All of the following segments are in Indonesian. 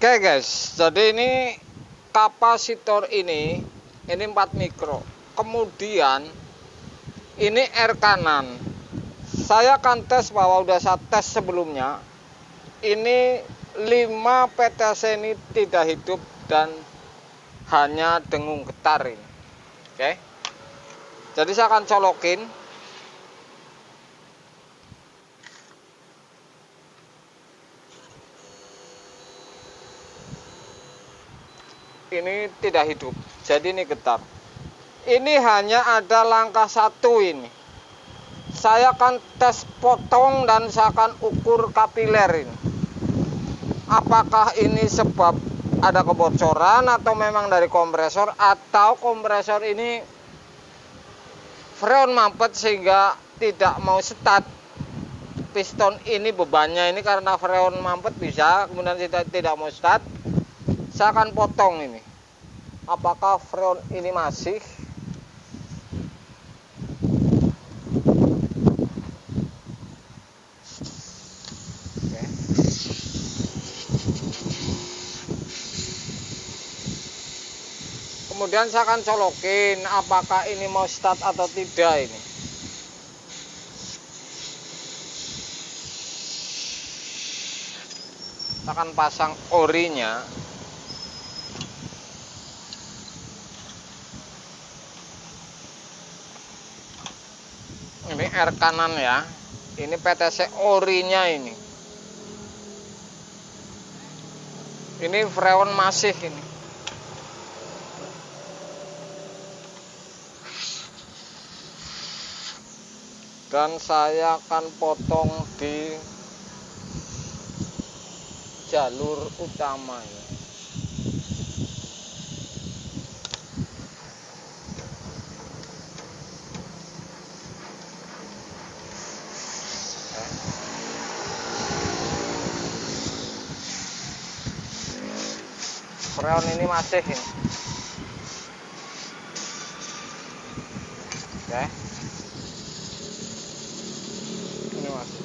Oke guys, jadi ini kapasitor ini 4 mikro. Kemudian ini R kanan. Saya akan tes bahwa udah saya tes sebelumnya. Ini 5 PTC ini tidak hidup dan hanya dengung getar ini. Oke. Jadi saya akan colokin. Ini tidak hidup, jadi ini getar. Ini hanya ada langkah satu ini. Saya akan tes potong dan saya akan ukur kapiler ini. Apakah ini sebab ada kebocoran atau memang dari kompresor, atau kompresor ini freon mampet sehingga tidak mau start. Piston ini bebannya ini karena freon mampet bisa, kemudian tidak mau start. Saya akan potong ini. Apakah freon ini masih? Oke. Kemudian saya akan colokin apakah ini mau start atau tidak ini. Saya akan pasang orinya. Ini R kanan ya. Ini PTC orinya ini. Ini freon masih ini. Dan saya akan potong di jalur utama ya. Freon ini masih ini. Oke. Ini masih.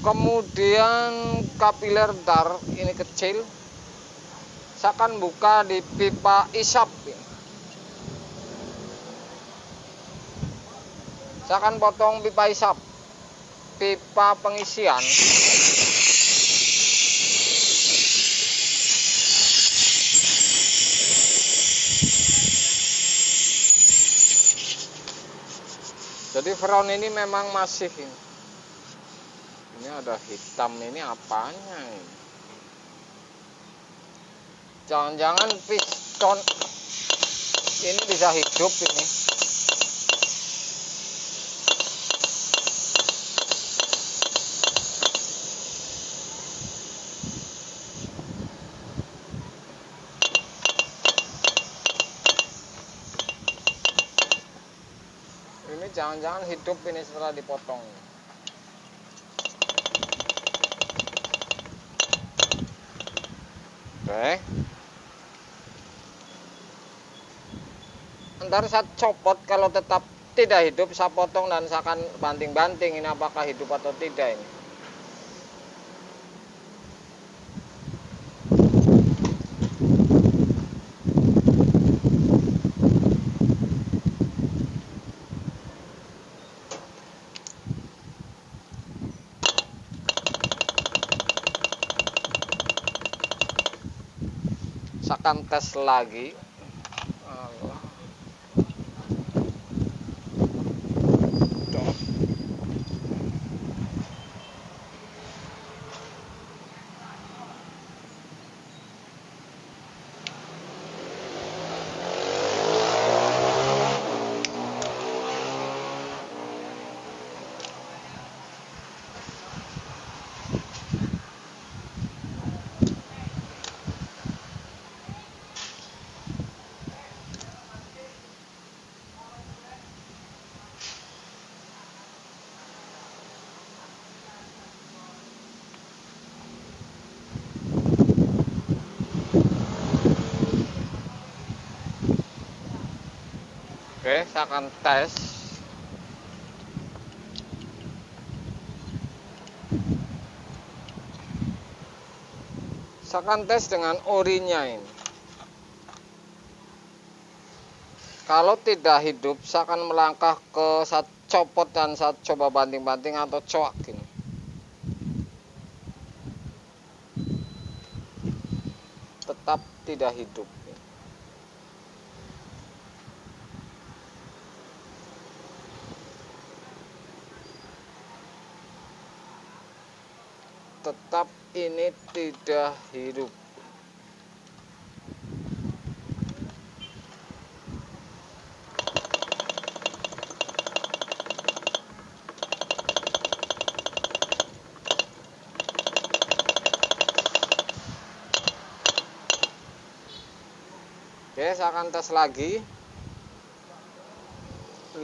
Kemudian kapiler dar ini kecil. Saya akan buka di pipa isap ini. Saya akan potong pipa isap. Pipa pengisian. Jadi freon ini memang masih ini. Ini ada hitam, ini apanya ini? Jangan-jangan piston ini bisa hidup ini. Ini jangan-jangan hidup ini setelah dipotong. Oke. Ntar saya copot, kalau tetap tidak hidup saya potong dan saya akan banting-banting ini apakah hidup atau tidak ini. Saya akan tes lagi. Oke, saya akan tes. Saya akan tes dengan orinya ini. Kalau tidak hidup, saya akan melangkah ke saya copot dan saya coba banting-banting atau coak gini. Tetap tidak hidup. Tetap ini tidak hidup. Oke, saya akan tes lagi.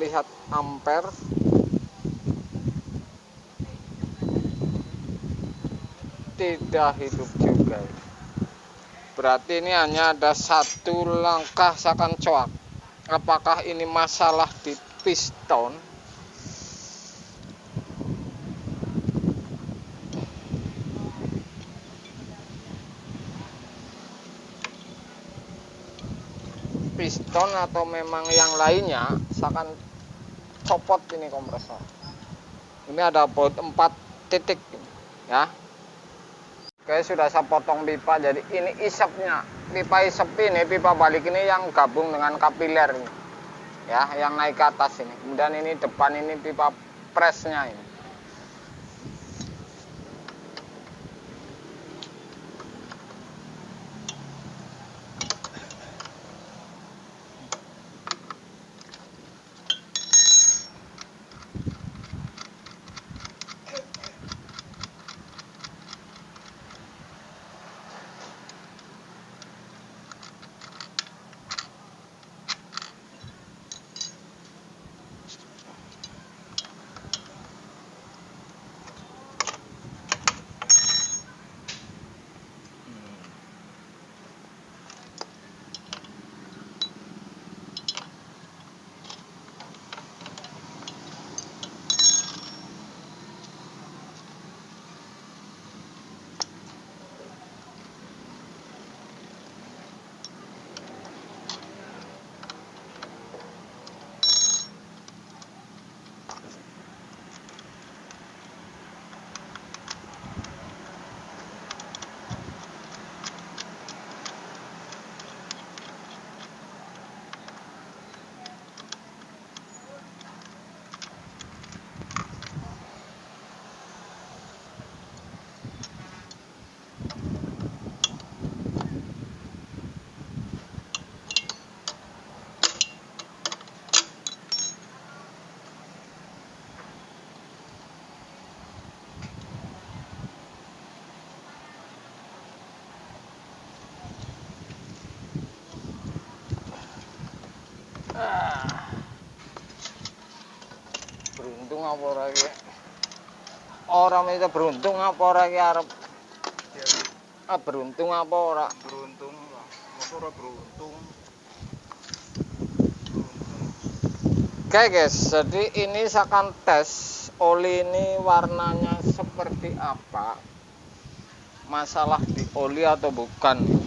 Lihat ampere. Tidak hidup juga. Berarti ini hanya ada satu langkah saya akan coak. Apakah ini masalah di piston? Piston atau memang yang lainnya? Saya akan copot ini kompresor. Ini ada baut 4 titik ya. Oke, sudah saya potong pipa. Jadi ini isapnya. Pipa isap ini, pipa balik ini yang gabung dengan kapiler ini. Ya, yang naik ke atas ini. Kemudian ini depan ini pipa presnya ini. Beruntung apa ora iki? Ora mesti beruntung apa ora iki arep? Beruntung apa ora? Beruntung lah. Masa ora beruntung. Oke guys, jadi ini saya akan tes oli ini warnanya seperti apa. Masalah di oli atau bukan?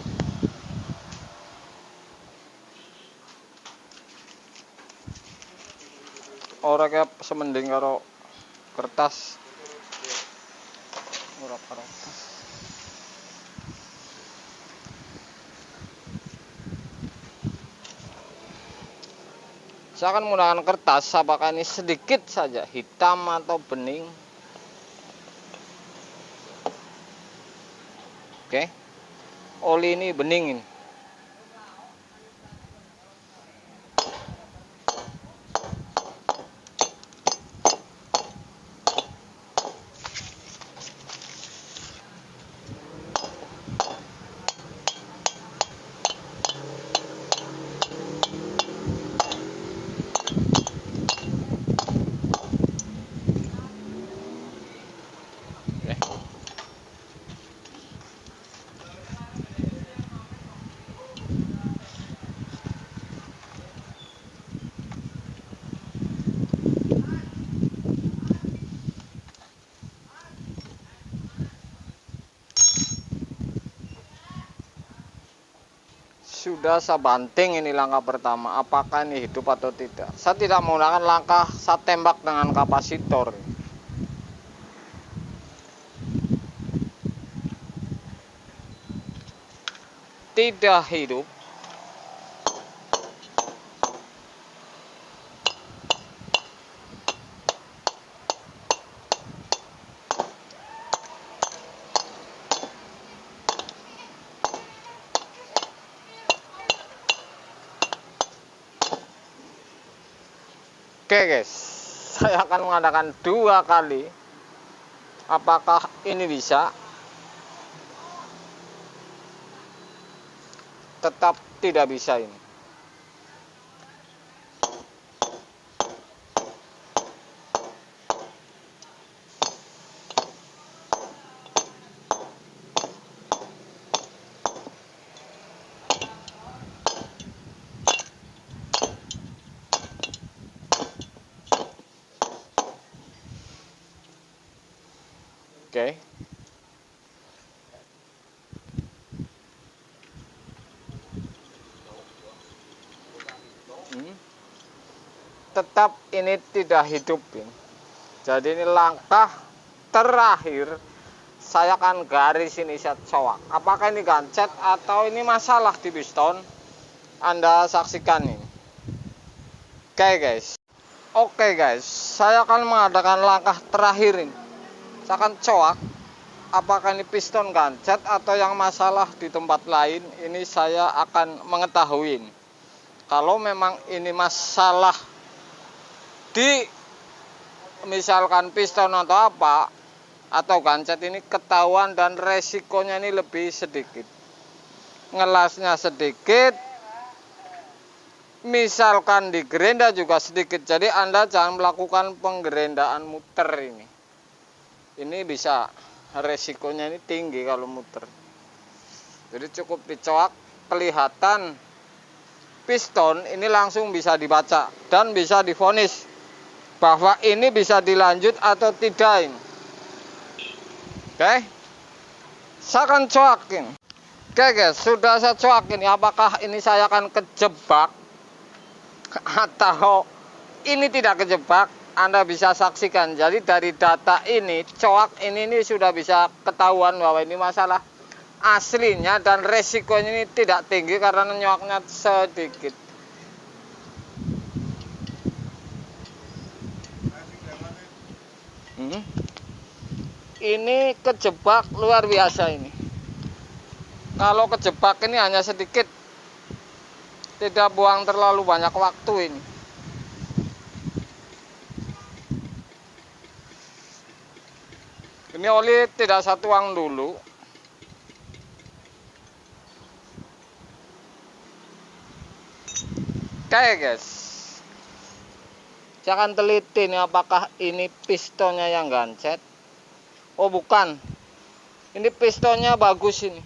Ora kayak semending karo kertas. Ora kertas. Saya akan menggunakan kertas, apakah ini sedikit saja hitam atau bening. Oke. Oli ini bening ini. sudah saya banting ini langkah pertama, apakah ini hidup atau tidak. Saya tidak menggunakan langkah saya tembak dengan kapasitor. Tidak hidup. Oke guys, saya akan mengadakan 2 kali. Apakah ini bisa? Tetap tidak bisa ini. Oke. Tetap ini tidak hidup ini. Jadi ini langkah terakhir. Saya akan garis ini saya coak. Apakah ini gancet atau ini masalah di piston? Anda saksikan ini. Oke guys, saya akan mengadakan langkah terakhir ini. Saya akan coak apakah ini piston gancet atau yang masalah di tempat lain. Ini saya akan mengetahui. Kalau memang ini masalah di misalkan piston atau apa atau gancet, ini ketahuan dan resikonya ini lebih sedikit. Ngelasnya sedikit, misalkan di gerenda juga sedikit. Jadi Anda jangan melakukan penggerendaan muter ini. Ini bisa resikonya ini tinggi kalau muter. Jadi cukup dicoak, kelihatan piston ini langsung bisa dibaca dan bisa divonis bahwa ini bisa dilanjut atau tidak ini. Oke. Saya akan coakin. Oke guys, sudah saya coakin. Apakah ini saya akan kejebak atau ini tidak kejebak? Anda bisa saksikan. Jadi dari data ini, coak ini sudah bisa ketahuan bahwa ini masalah aslinya dan resikonya ini tidak tinggi karena nyoknya sedikit. Ini kejebak luar biasa ini. Kalau kejebak ini hanya sedikit, tidak buang terlalu banyak waktu ini. Ini oli tidak saya tuang dulu. Oke guys, saya akan teliti nih apakah ini pistonnya yang gancet. Oh bukan, ini pistonnya bagus ini.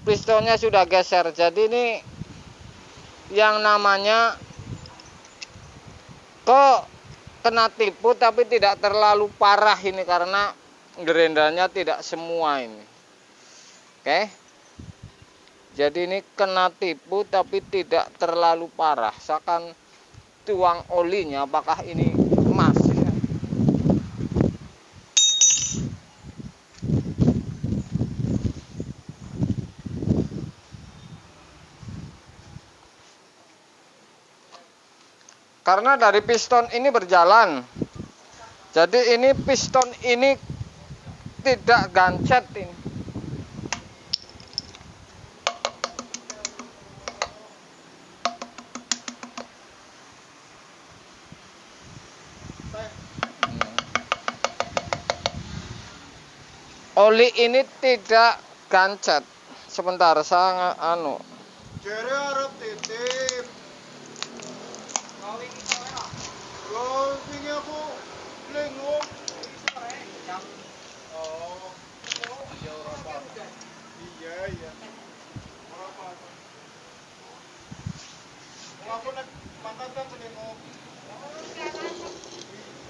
Pistonnya sudah geser, jadi ini yang namanya kena tipu tapi tidak terlalu parah ini karena gerendanya tidak semua ini. Oke. Jadi ini kena tipu tapi tidak terlalu parah. Saya akan tuang olinya apakah ini emas. Karena dari piston ini berjalan, jadi ini piston ini tidak gancet ini. Oli ini tidak gancet. Sebentar saya Jere arep titip. Wingi aku lengok. Oh. Iya. Ora apa-apa. Aku nek makan kan lengok.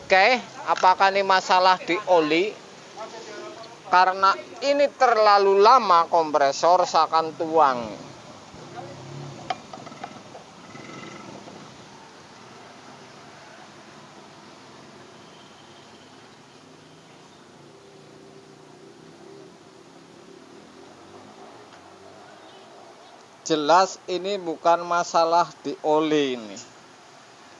Oke, apakah ini masalah di oli? Karena ini terlalu lama kompresor saya akan tuang. jelas ini bukan masalah di oli ini.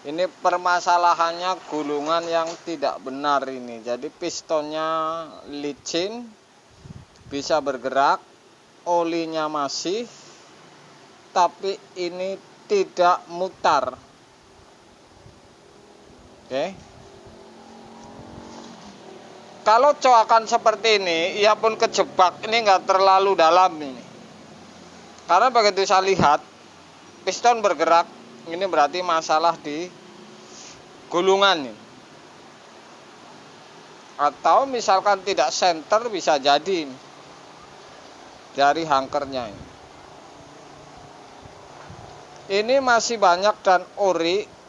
Ini permasalahannya gulungan yang tidak benar ini. Jadi pistonnya licin, bisa bergerak, olinya masih, tapi ini tidak mutar. Oke. Kalau coakan seperti ini, ia pun kejebak, ini nggak terlalu dalam ini. Karena begitu saya lihat, piston bergerak, ini berarti masalah di gulungan ini. Atau misalkan tidak senter, bisa jadi ini dari hangkernya ini. Ini masih banyak dan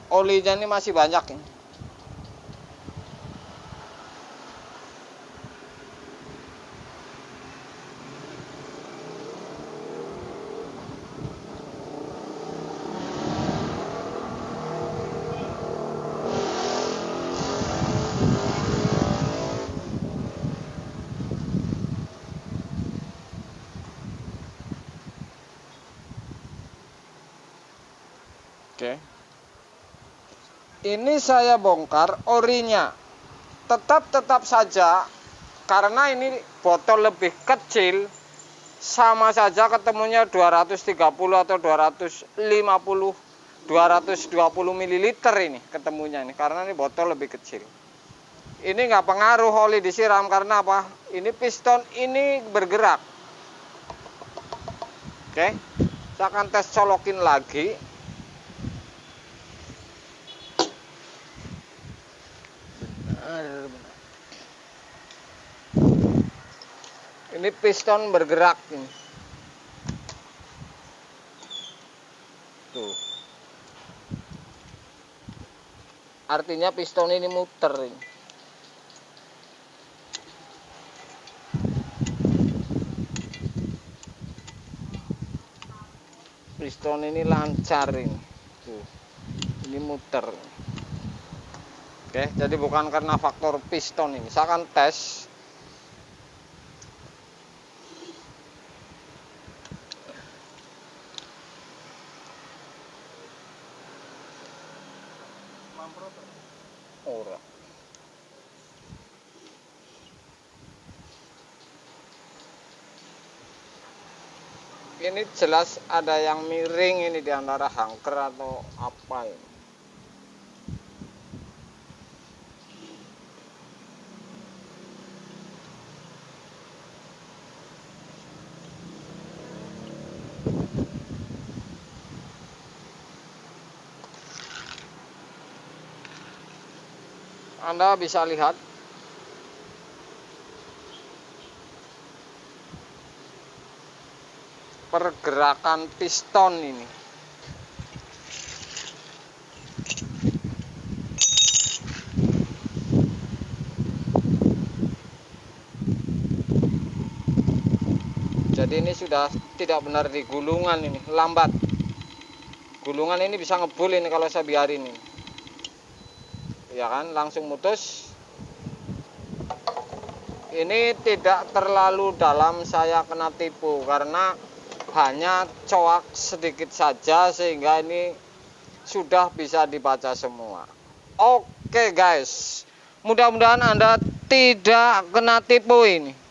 olinya ini masih banyak ini. Oke. Ini saya bongkar orinya. Tetap saja karena ini botol lebih kecil, sama saja ketemunya 230 atau 220 ml ini ketemunya ini, karena ini botol lebih kecil. Ini nggak pengaruh oli disiram karena apa? Ini piston ini bergerak. Oke. Saya akan tes colokin lagi. Ini piston bergerak ini. Tuh. Artinya piston ini muter ini. Piston ini lancar ini. Tuh. Ini muter. Oke, jadi bukan karena faktor piston ini. Saya akan tes. Ora. Ini jelas ada yang miring ini di antara hangker atau apa ini. Anda bisa lihat pergerakan piston ini. Jadi ini sudah tidak benar di gulungan ini, lambat. Gulungan ini bisa ngebul ini kalau saya biarin ini. Ya kan, langsung mutus. Ini tidak terlalu dalam saya kena tipu karena hanya coak sedikit saja sehingga ini sudah bisa dibaca semua. Oke guys, mudah-mudahan Anda tidak kena tipu ini.